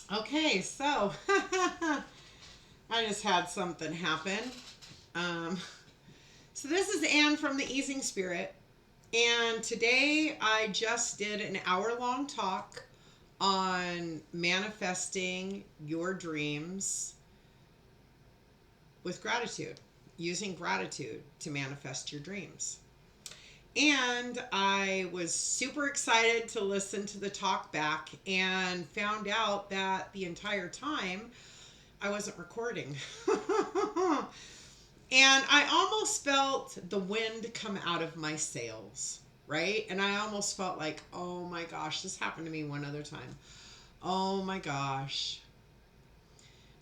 Okay, so I just had something happen. Um, so this is Anne from the Easing Spirit, and today I just did an hour-long talk on manifesting your dreams with gratitude, using gratitude to manifest your dreams. And I was super excited to listen to the talk back and found out that the entire time I wasn't recording. And I almost felt the wind come out of my sails, right? And I almost felt like, oh my gosh, this happened to me one other time. Oh my gosh,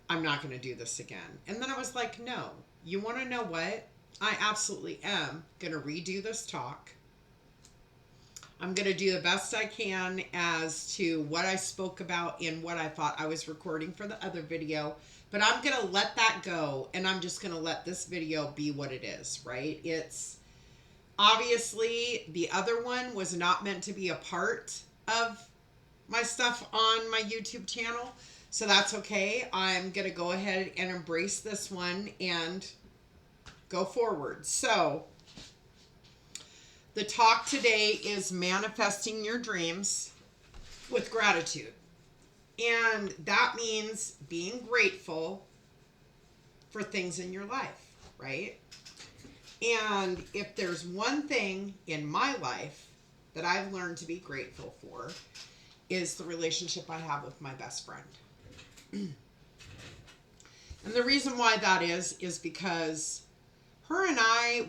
I'm not going to do this again. And then I was like, no, you want to know what? I absolutely am going to redo this talk. I'm going to do the best I can as to what I spoke about in what I thought I was recording for the other video. But I'm going to let that go, and I'm just going to let this video be what it is, right? It's obviously the other one was not meant to be a part of my stuff on my YouTube channel. So that's okay. I'm going to go ahead and embrace this one and go forward. So the talk today is manifesting your dreams with gratitude. And that means being grateful for things in your life, right? And if there's one thing in my life that I've learned to be grateful for, is the relationship I have with my best friend. And the reason why that is because her and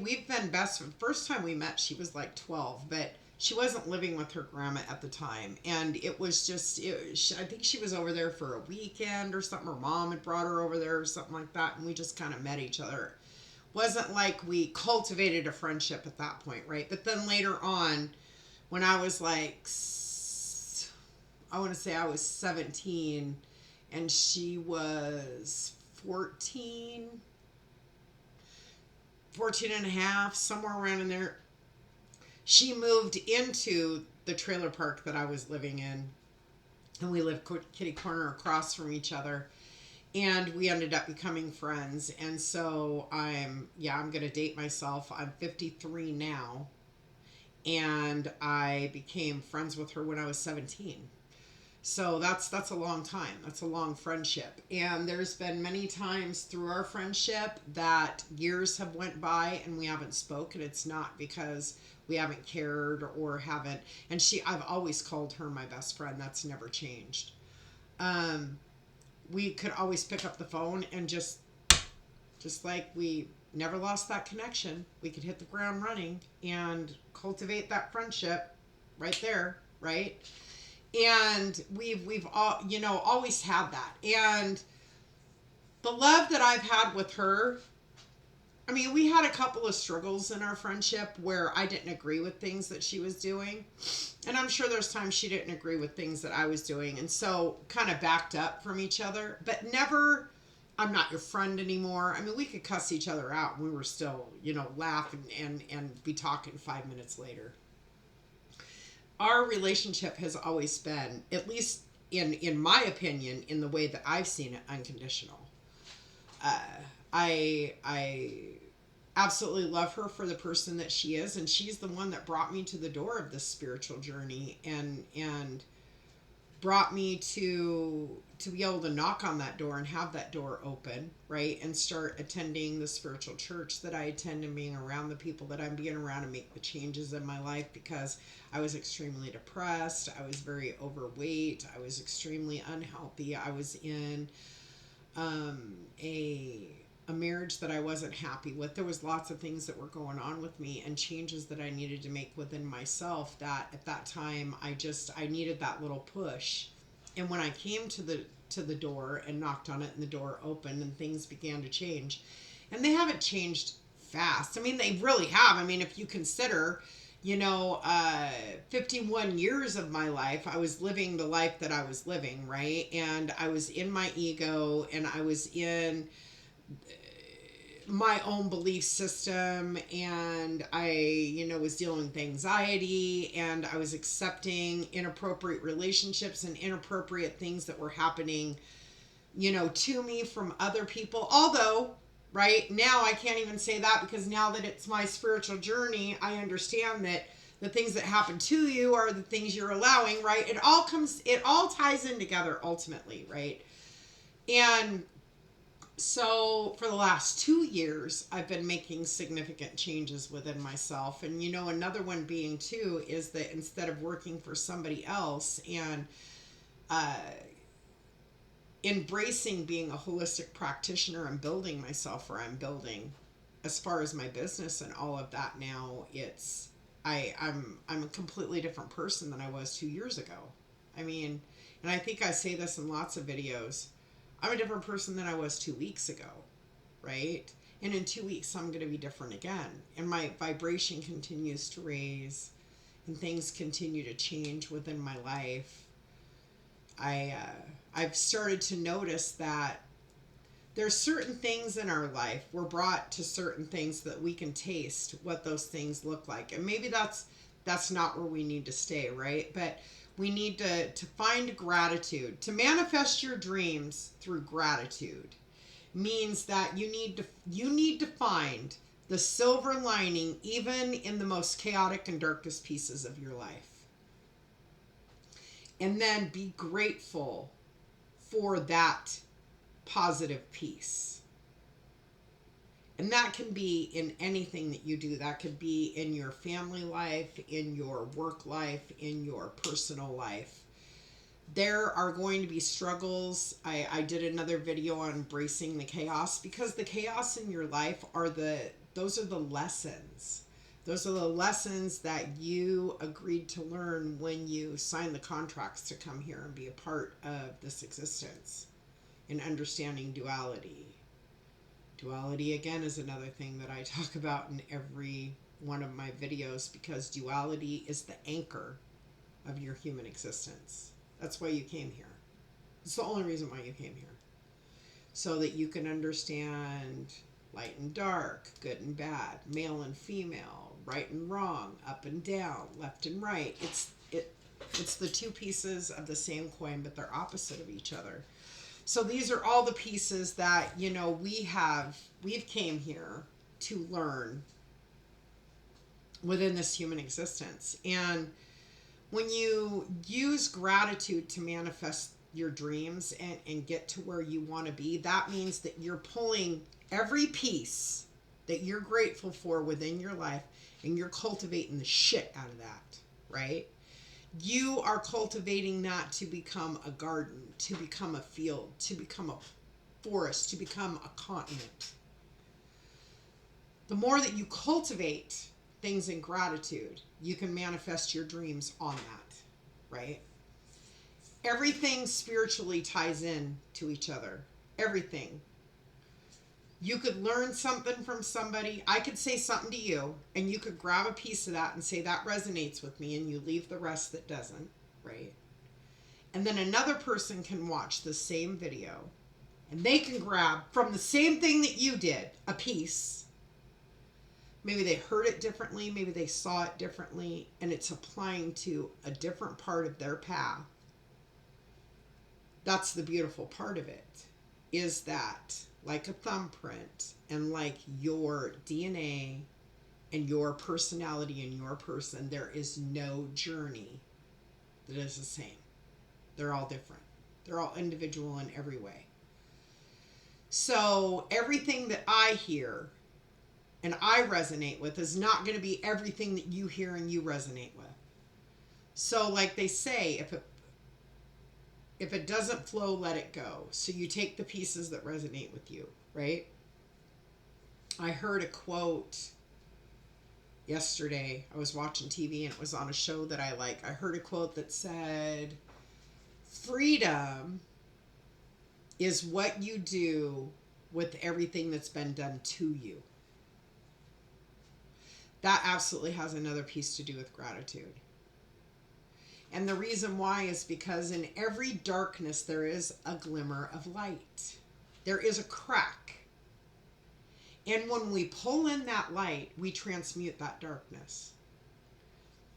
we've been best. The first time we met, she was like 12, but she wasn't living with her grandma at the time. And it was just, I think she was over there for a weekend or something. Her mom had brought her over there or something like that. And we just kind of met each other. Wasn't like we cultivated a friendship at that point, right? But then later on, when I was like, I want to say I was 17 and she was 14 and a half, somewhere around in there. She moved into the trailer park that I was living in, and we lived kitty corner across from each other, and we ended up becoming friends. And so I'm going to date myself. I'm 53 now, and I became friends with her when I was 17. So that's a long time. That's a long friendship. And there's been many times through our friendship that years have went by and we haven't spoken. It's not because we haven't cared or haven't. And I've always called her my best friend. That's never changed. We could always pick up the phone and just like we never lost that connection. We could hit the ground running and cultivate that friendship right there, right? And we've all, always had that. And the love that I've had with her, I mean, we had a couple of struggles in our friendship where I didn't agree with things that she was doing, and I'm sure there's times she didn't agree with things that I was doing, and so kind of backed up from each other, but never, I'm not your friend anymore. I mean, we could cuss each other out and we were still, laugh and be talking 5 minutes later. Our relationship has always been, at least in my opinion, in the way that I've seen it, unconditional. Uh, I absolutely love her for the person that she is, and she's the one that brought me to the door of this spiritual journey and brought me to be able to knock on that door and have that door open, right? And start attending the spiritual church that I attend and being around the people that I'm being around and make the changes in my life, because I was extremely depressed. I was very overweight. I was extremely unhealthy. I was in a marriage that I wasn't happy with. There was lots of things that were going on with me and changes that I needed to make within myself, that at that time I needed that little push. And when I came to the door and knocked on it and the door opened and things began to change. And they haven't changed fast. I mean, they really have. I mean, if you consider 51 years of my life, I was living the life that I was living, right? And I was in my ego, and I was in my own belief system, and I, was dealing with anxiety, and I was accepting inappropriate relationships and inappropriate things that were happening, to me from other people. Although, right now, I can't even say that, because now that it's my spiritual journey, I understand that the things that happen to you are the things you're allowing, right? It all ties in together ultimately, right? And so for the last 2 years, I've been making significant changes within myself. And, another one being too, is that instead of working for somebody else and uh, embracing being a holistic practitioner and building myself where I'm building, as far as my business and all of that now, I'm a completely different person than I was 2 years ago. I mean, and I think I say this in lots of videos. I'm a different person than I was 2 weeks ago, right? And in 2 weeks, I'm going to be different again. And my vibration continues to raise, and things continue to change within my life. I've started to notice that there's certain things in our life, we're brought to certain things that we can taste what those things look like. And maybe that's not where we need to stay, right? But we need to find gratitude. To manifest your dreams through gratitude means that you need to find the silver lining even in the most chaotic and darkest pieces of your life. And then be grateful for that positive piece. And that can be in anything that you do. That could be in your family life, in your work life, in your personal life. There are going to be struggles. I did another video on embracing the chaos, because the chaos in your life those are the lessons. Those are the lessons that you agreed to learn when you signed the contracts to come here and be a part of this existence, and understanding duality. Duality, again, is another thing that I talk about in every one of my videos, because duality is the anchor of your human existence. That's why you came here. It's the only reason why you came here. So that you can understand light and dark, good and bad, male and female, right and wrong, up and down, left and right. It's the two pieces of the same coin, but they're opposite of each other. So these are all the pieces that, we've came here to learn within this human existence. And when you use gratitude to manifest your dreams and get to where you want to be, that means that you're pulling every piece that you're grateful for within your life, and you're cultivating the shit out of that, right? You are cultivating that to become a garden, to become a field, to become a forest, to become a continent. The more that you cultivate things in gratitude, you can manifest your dreams on that, right? Everything spiritually ties in to each other. Everything. You could learn something from somebody. I could say something to you, and you could grab a piece of that and say, that resonates with me, and you leave the rest that doesn't, right? And then another person can watch the same video, and they can grab from the same thing that you did a piece. Maybe they heard it differently, maybe they saw it differently, and it's applying to a different part of their path. That's the beautiful part of it, is that like a thumbprint, and like your DNA and your personality and your person, there is no journey that is the same. They're all different. They're all individual in every way. So everything that I hear and I resonate with is not going to be everything that you hear and you resonate with. So like they say, if it doesn't flow, let it go. So you take the pieces that resonate with you, right? I heard a quote yesterday. I was watching TV and it was on a show that I like. I heard a quote that said, freedom is what you do with everything that's been done to you. That absolutely has another piece to do with gratitude. And the reason why is because in every darkness there is a glimmer of light. There is a crack. And when we pull in that light, we transmute that darkness.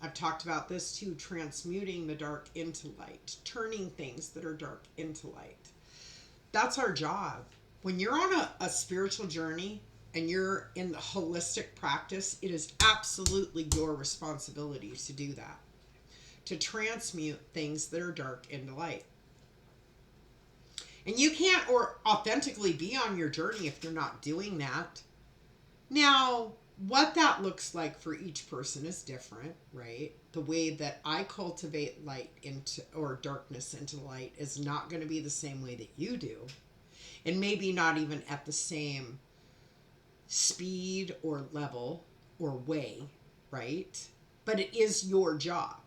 I've talked about this too, transmuting the dark into light, turning things that are dark into light. That's our job. When you're on a spiritual journey and you're in the holistic practice, it is absolutely your responsibility to do that, to transmute things that are dark into light. And you can't or authentically be on your journey if you're not doing that. Now, what that looks like for each person is different, right? The way that I cultivate light into or darkness into light is not going to be the same way that you do. And maybe not even at the same speed or level or way, right? But it is your job.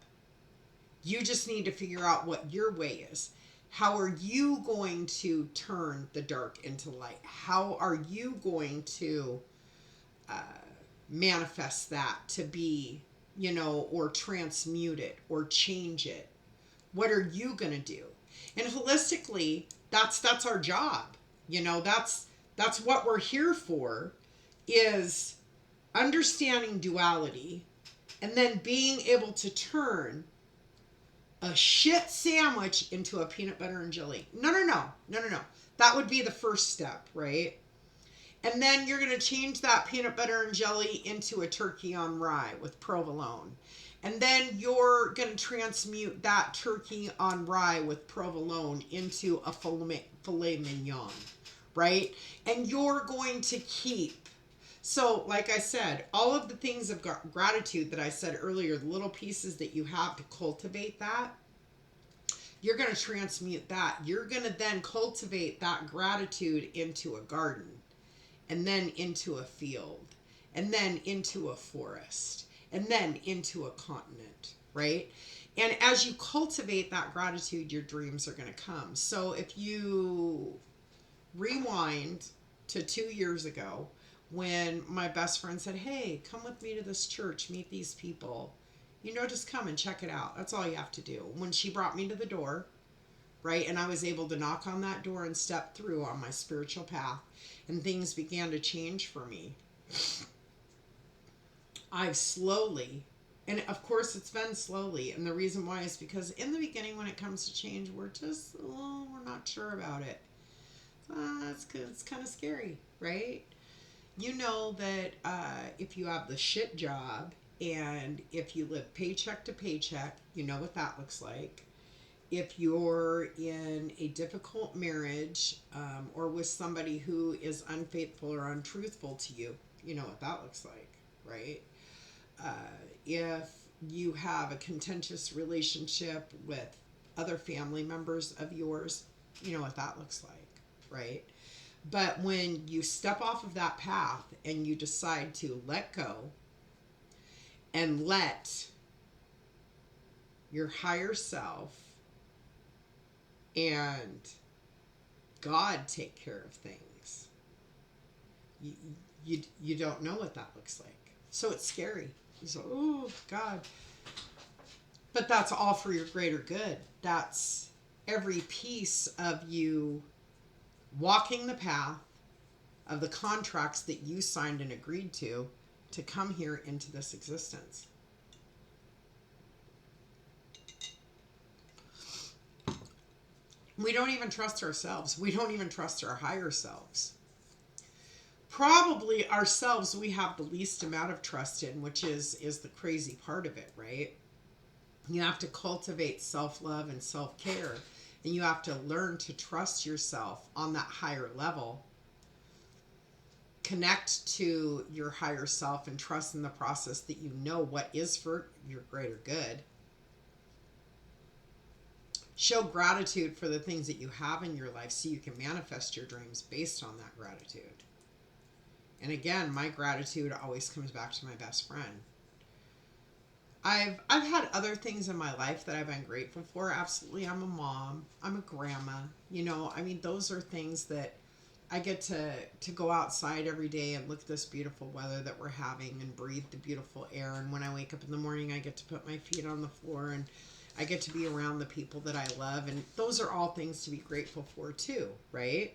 You just need to figure out what your way is. How are you going to turn the dark into light? How are you going to manifest that to be, or transmute it or change it? What are you going to do? And holistically, that's our job. That's what we're here for, is understanding duality and then being able to turn a shit sandwich into a peanut butter and jelly. No. That would be the first step, right? And then you're going to change that peanut butter and jelly into a turkey on rye with provolone. And then you're going to transmute that turkey on rye with provolone into a filet mignon, right? And you're going to keep. So, like I said, all of the things of gratitude that I said earlier, the little pieces that you have to cultivate that, you're going to transmute that. You're going to then cultivate that gratitude into a garden, and then into a field, and then into a forest, and then into a continent, right? And as you cultivate that gratitude, your dreams are going to come. So if you rewind to 2 years ago, when my best friend said, hey, come with me to this church, meet these people, just come and check it out. That's all you have to do. When she brought me to the door, right, and I was able to knock on that door and step through on my spiritual path, and things began to change for me. I've slowly, and of course it's been slowly, and the reason why is because in the beginning when it comes to change, we're not sure about it. It's kind of scary, right? You know that if you have the shit job and if you live paycheck to paycheck, you know what that looks like. If you're in a difficult marriage or with somebody who is unfaithful or untruthful to you, you know what that looks like, right? If you have a contentious relationship with other family members of yours, you know what that looks like, right? But when you step off of that path and you decide to let go and let your higher self and God take care of things, you don't know what that looks like. So it's scary. So, oh, God. But that's all for your greater good. That's every piece of you walking the path of the contracts that you signed and agreed to come here into this existence. We don't even trust ourselves. We don't even trust our higher selves. Probably ourselves we have the least amount of trust in, which is the crazy part of it, right? You have to cultivate self-love and self-care, and you have to learn to trust yourself on that higher level. Connect to your higher self and trust in the process that you know what is for your greater good. Show gratitude for the things that you have in your life so you can manifest your dreams based on that gratitude. And again, my gratitude always comes back to my best friend. I've had other things in my life that I've been grateful for. Absolutely, I'm a mom. I'm a grandma. Those are things that I get to go outside every day and look at this beautiful weather that we're having and breathe the beautiful air. And when I wake up in the morning, I get to put my feet on the floor and I get to be around the people that I love. And those are all things to be grateful for too, right?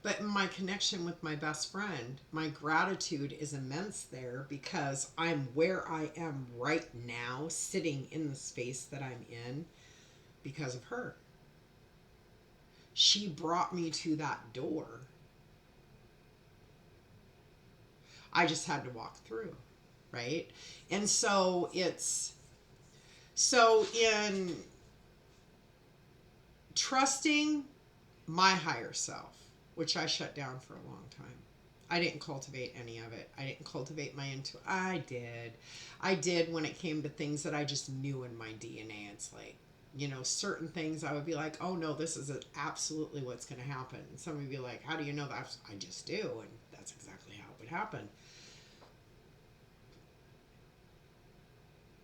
But in my connection with my best friend, my gratitude is immense there because I'm where I am right now, sitting in the space that I'm in because of her. She brought me to that door. I just had to walk through, right? And so in trusting my higher self, which I shut down for a long time. I didn't cultivate any of it. I didn't cultivate my I did. I did when it came to things that I just knew in my DNA. It's like, certain things I would be like, oh no, this is absolutely what's going to happen. And somebody would be like, how do you know that? I just do. And that's exactly how it would happen.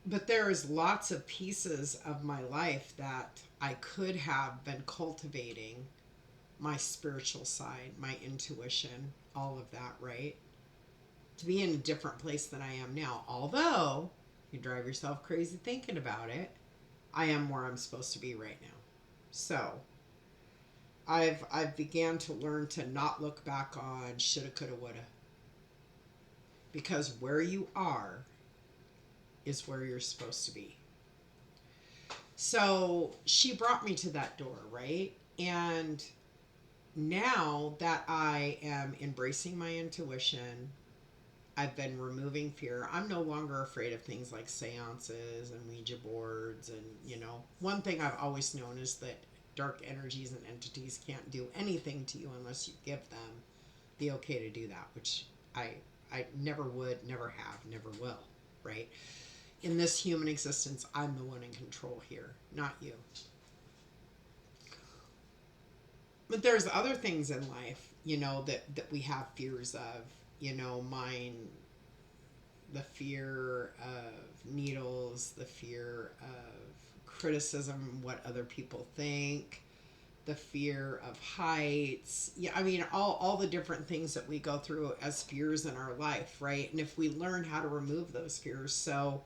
But there is lots of pieces of my life that I could have been cultivating, my spiritual side, my intuition, all of that, right? To be in a different place than I am now. Although you drive yourself crazy thinking about it, I am where I'm supposed to be right now. So I've began to learn to not look back on shoulda, coulda, woulda. Because where you are is where you're supposed to be. So she brought me to that door, right? And now that I am embracing my intuition, I've been removing fear. I'm no longer afraid of things like seances and Ouija boards. And, one thing I've always known is that dark energies and entities can't do anything to you unless you give them the okay to do that, which I never would, never have, never will, right? In this human existence, I'm the one in control here, not you. But there's other things in life, that we have fears of. Mine, the fear of needles, the fear of criticism, what other people think, the fear of heights. Yeah, I mean, all the different things that we go through as fears in our life, right? And if we learn how to remove those fears. So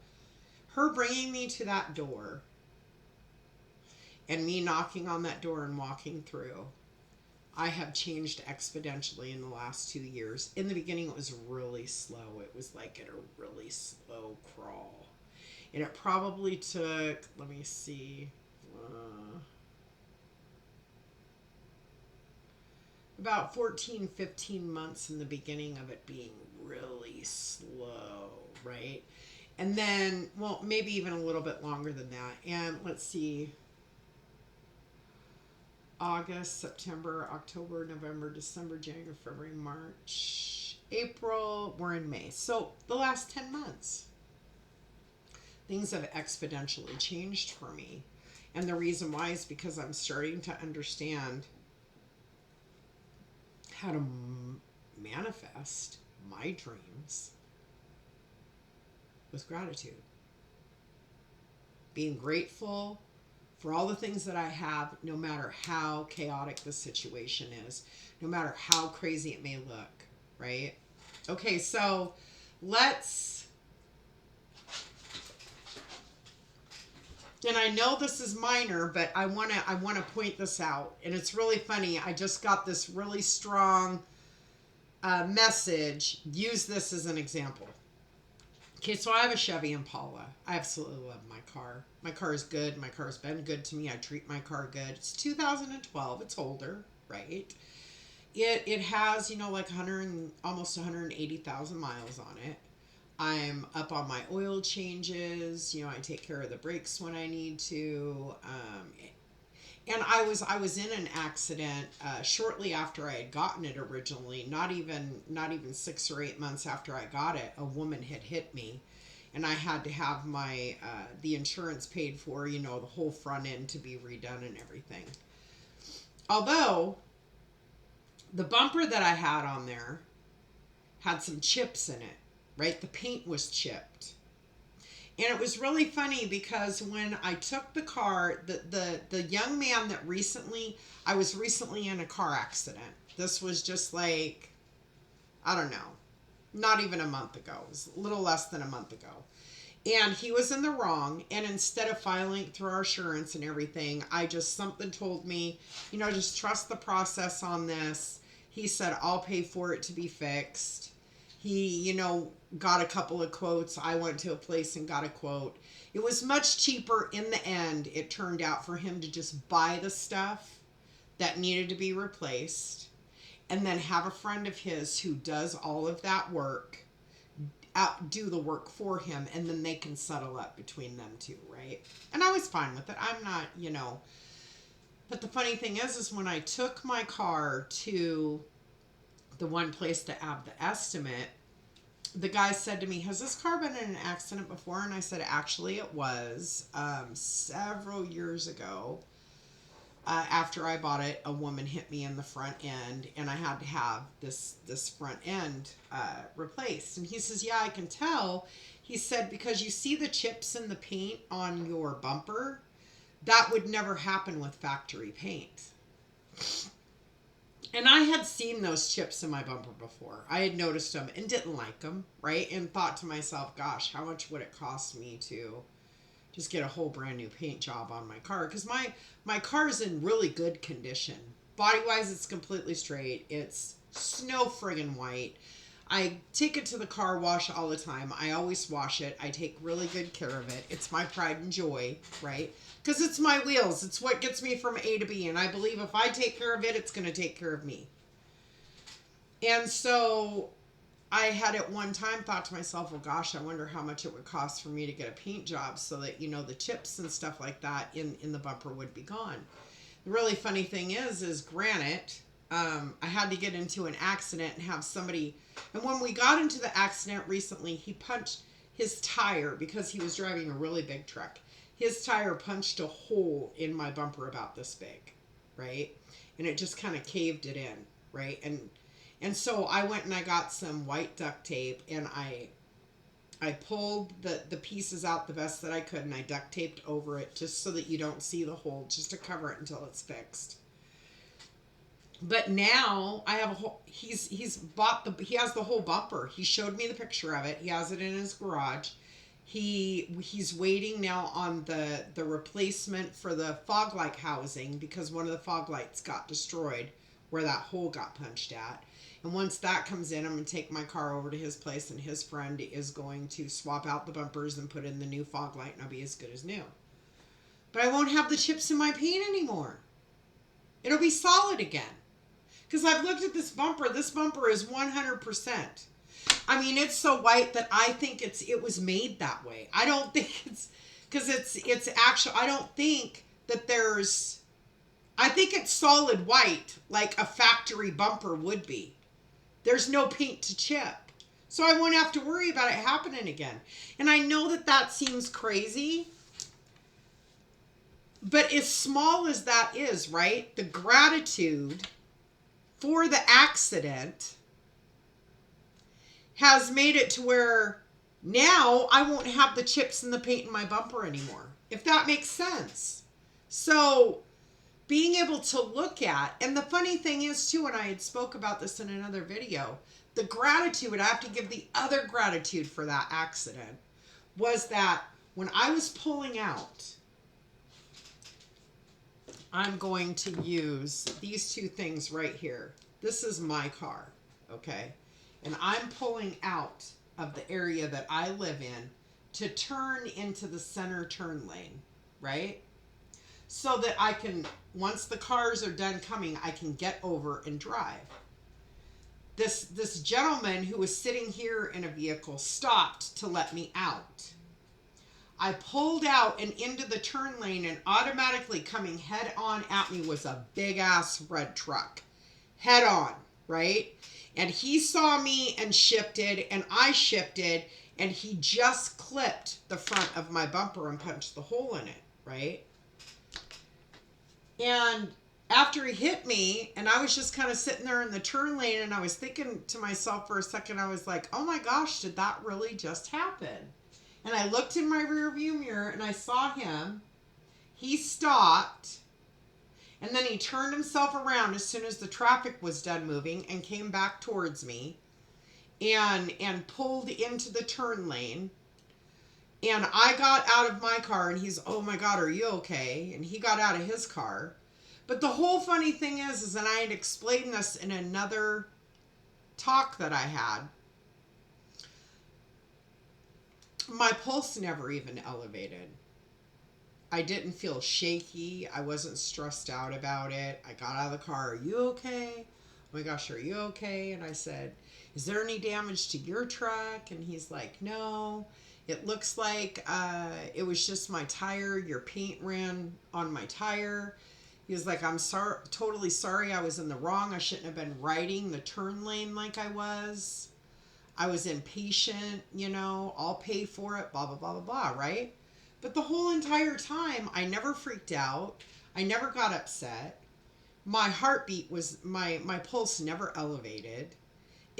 her bringing me to that door and me knocking on that door and walking through, I have changed exponentially in the last 2 years. In the beginning, it was really slow. It was like at a really slow crawl. And it probably took, let me see, about 14, 15 months in the beginning of it being really slow, right? And then, well, maybe even a little bit longer than that. And let's see, August, September, October, November, December, January, February, March, April, we're in May. So the last 10 months, things have exponentially changed for me. And the reason why is because I'm starting to understand how to manifest my dreams with gratitude. Being grateful for all the things that I have, no matter how chaotic the situation is, no matter how crazy it may look, right? Okay, so let's, and I know this is minor, but I want to point this out. And it's really funny. I just got this really strong message. Use this as an example. Okay, so I have a Chevy Impala. I absolutely love my car. My car is good. My car has been good to me. I treat my car good. It's 2012. It's older, right? It has, like 100, almost 180,000 miles on it. I'm up on my oil changes. I take care of the brakes when I need to. And I was in an accident shortly after I had gotten it originally. Not even 6 or 8 months after I got it, a woman had hit me, and I had to have my the insurance paid for. The whole front end to be redone and everything. Although the bumper that I had on there had some chips in it, right? The paint was chipped. And it was really funny because when I took the car, the young man that I was recently in a car accident. This was just like, I don't know, not even a month ago. It was a little less than a month ago. And he was in the wrong. And instead of filing through our insurance and everything, something told me, just trust the process on this. He said, I'll pay for it to be fixed. He, got a couple of quotes. I went to a place and got a quote. It was much cheaper in the end, it turned out, for him to just buy the stuff that needed to be replaced and then have a friend of his who does all of that work do the work for him, and then they can settle up between them two, right? And I was fine with it. I'm not, But the funny thing is when I took my car to the one place to have the estimate, the guy said to me, has this car been in an accident before? And I said, actually it was. Several years ago, after I bought it, a woman hit me in the front end, and I had to have this front end replaced. And he says, yeah, I can tell. He said, because you see the chips in the paint on your bumper, that would never happen with factory paint. And I had seen those chips in my bumper before. I had noticed them and didn't like them, right? And thought to myself, gosh, how much would it cost me to just get a whole brand new paint job on my car? Because my car is in really good condition. Body-wise, it's completely straight. It's snow friggin' white. I take it to the car wash all the time. I always wash it. I take really good care of it. It's my pride and joy, right? Because it's my wheels. It's what gets me from A to B. And I believe if I take care of it, it's going to take care of me. And so I had at one time thought to myself, well, gosh, I wonder how much it would cost for me to get a paint job so that, the chips and stuff like that in the bumper would be gone. The really funny thing is granite, I had to get into an accident and have somebody, and when we got into the accident recently, he punched his tire because he was driving a really big truck. His tire punched a hole in my bumper about this big, right? And it just kind of caved it in, right? And so I went and I got some white duct tape, and I pulled the pieces out the best that I could, and I duct taped over it just so that you don't see the hole, just to cover it until it's fixed. But now I have a whole, he has the whole bumper. He showed me the picture of it. He has it in his garage. He's waiting now on the replacement for the fog light housing, because one of the fog lights got destroyed where that hole got punched at. And once that comes in, I'm going to take my car over to his place, and his friend is going to swap out the bumpers and put in the new fog light, and I'll be as good as new. But I won't have the chips in my paint anymore. It'll be solid again. Because I've looked at this bumper. This bumper is 100%. I mean, it's so white that I think it was made that way. I don't think it's, because it's actual, I don't think that I think it's solid white like a factory bumper would be. There's no paint to chip. So I won't have to worry about it happening again. And I know that seems crazy, but as small as that is, right? The gratitude for the accident has made it to where now I won't have the chips and the paint in my bumper anymore, if that makes sense. So being able to look at, and the funny thing is too, and I had spoke about this in another video, the gratitude, I have to give the other gratitude for that accident, was that when I was pulling out, I'm going to use these two things right here. This is my car, okay? And I'm pulling out of the area that I live in to turn into the center turn lane, right? So that I can, once the cars are done coming, I can get over and drive. This gentleman who was sitting here in a vehicle stopped to let me out. I pulled out and into the turn lane, and automatically coming head on at me was a big ass red truck. Head on, right? And he saw me and shifted, and I shifted, and he just clipped the front of my bumper and punched the hole in it, right? And after he hit me, and I was just kind of sitting there in the turn lane, and I was thinking to myself for a second, I was like, oh my gosh, did that really just happen? And I looked in my rear view mirror, and I saw him. He stopped, and then he turned himself around as soon as the traffic was done moving and came back towards me and pulled into the turn lane. And I got out of my car, and he's, oh my God, are you okay? And he got out of his car. But the whole funny thing is that I had explained this in another talk that I had. My pulse never even elevated. I didn't feel shaky. I wasn't stressed out about it. I got out of the car. Are you okay? Oh my gosh, are you okay? And I said, is there any damage to your truck? And he's like, no. It looks like it was just my tire. Your paint ran on my tire. He was like, I'm sorry, totally sorry. I was in the wrong. I shouldn't have been riding the turn lane like I was. I was impatient, you know, I'll pay for it, blah, blah, blah, blah, blah, right? But the whole entire time, I never freaked out. I never got upset. My heartbeat was, my pulse never elevated.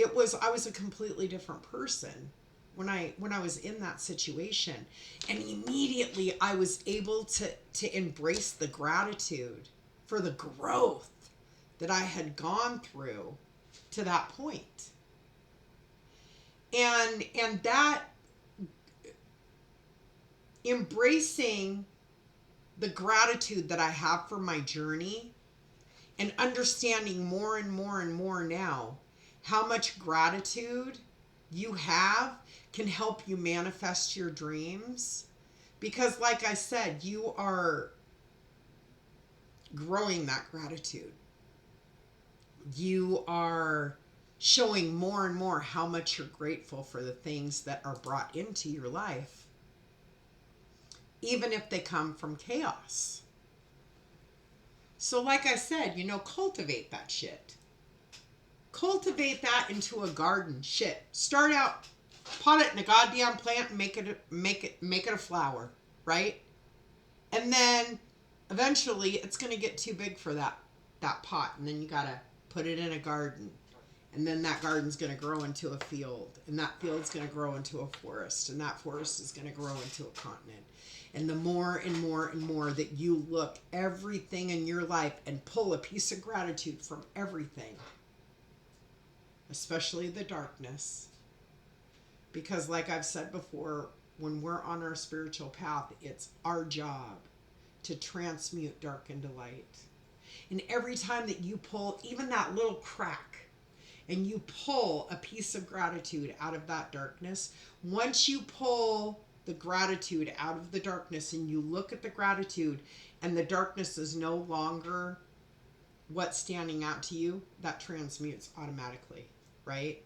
I was a completely different person when I was in that situation. And immediately I was able to embrace the gratitude for the growth that I had gone through to that point. And that embracing the gratitude that I have for my journey and understanding more and more and more now how much gratitude you have can help you manifest your dreams. Because like I said, you are growing that gratitude. You are showing more and more how much you're grateful for the things that are brought into your life, even if they come from chaos. So like I said, you know, cultivate that shit. Cultivate that into a garden. Shit. Start out, pot it in a goddamn plant and make it a flower, right? And then eventually it's going to get too big for that pot, and then you got to put it in a garden. And then that garden's going to grow into a field. And that field's going to grow into a forest. And that forest is going to grow into a continent. And the more and more and more that you look everything in your life and pull a piece of gratitude from everything, especially the darkness. Because like I've said before, when we're on our spiritual path, it's our job to transmute dark into light. And every time that you pull even that little crack, and you pull a piece of gratitude out of that darkness, once you pull the gratitude out of the darkness and you look at the gratitude and the darkness is no longer what's standing out to you, that transmutes automatically, right?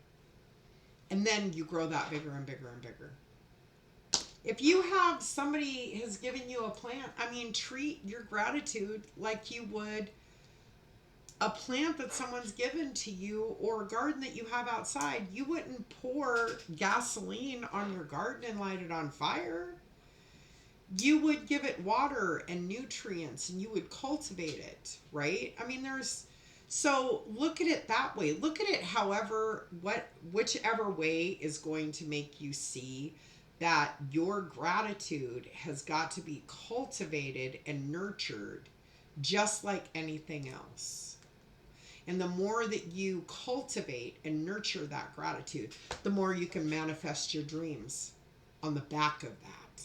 And then you grow that bigger and bigger and bigger. If you have somebody has given you a plant, I mean, treat your gratitude like you would a plant that someone's given to you or a garden that you have outside. You wouldn't pour gasoline on your garden and light it on fire. You would give it water and nutrients and you would cultivate it, right? I mean, so look at it that way. Look at it whichever way is going to make you see that your gratitude has got to be cultivated and nurtured just like anything else. And the more that you cultivate and nurture that gratitude, the more you can manifest your dreams on the back of that.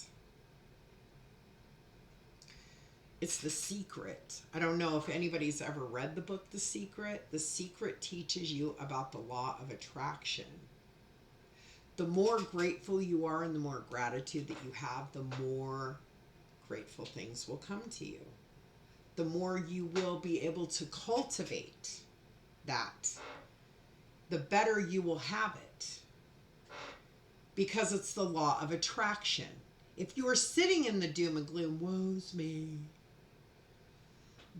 It's The Secret. I don't know if anybody's ever read the book The Secret. The Secret teaches you about the law of attraction. The more grateful you are and the more gratitude that you have, the more grateful things will come to you. The more you will be able to cultivate that, the better you will have it. Because it's the law of attraction. If you are sitting in the doom and gloom, woe's me,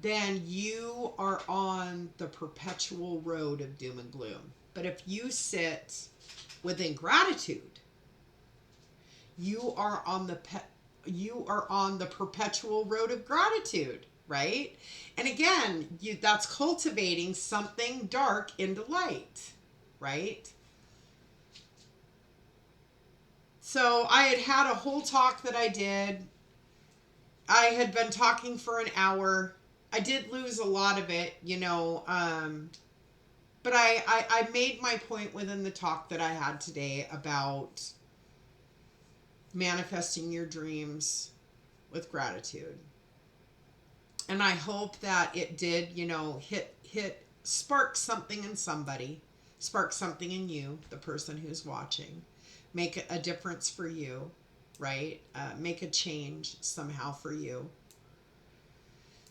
then you are on the perpetual road of doom and gloom. But if you sit within gratitude, you are on the perpetual road of gratitude. Right? And again, that's cultivating something dark into light, right? So I had a whole talk that I did. I had been talking for an hour. I did lose a lot of it, you know, but I made my point within the talk that I had today about manifesting your dreams with gratitude. And I hope that it did, you know, spark something in somebody, spark something in you, the person who's watching, make a difference for you, right? Make a change somehow for you.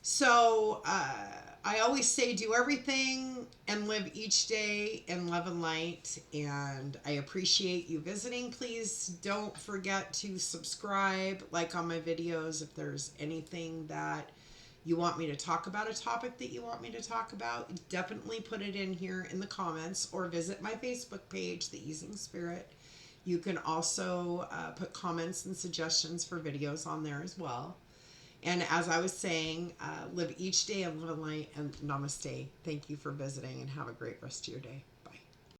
So I always say do everything and live each day in love and light. And I appreciate you visiting. Please don't forget to subscribe, like on my videos. If there's anything that you want me to talk about, a topic that you want me to talk about, definitely put it in here in the comments or visit my Facebook page, The Easing Spirit. You can also put comments and suggestions for videos on there as well. And as I was saying, live each day in love and light, and namaste. Thank you for visiting and have a great rest of your day.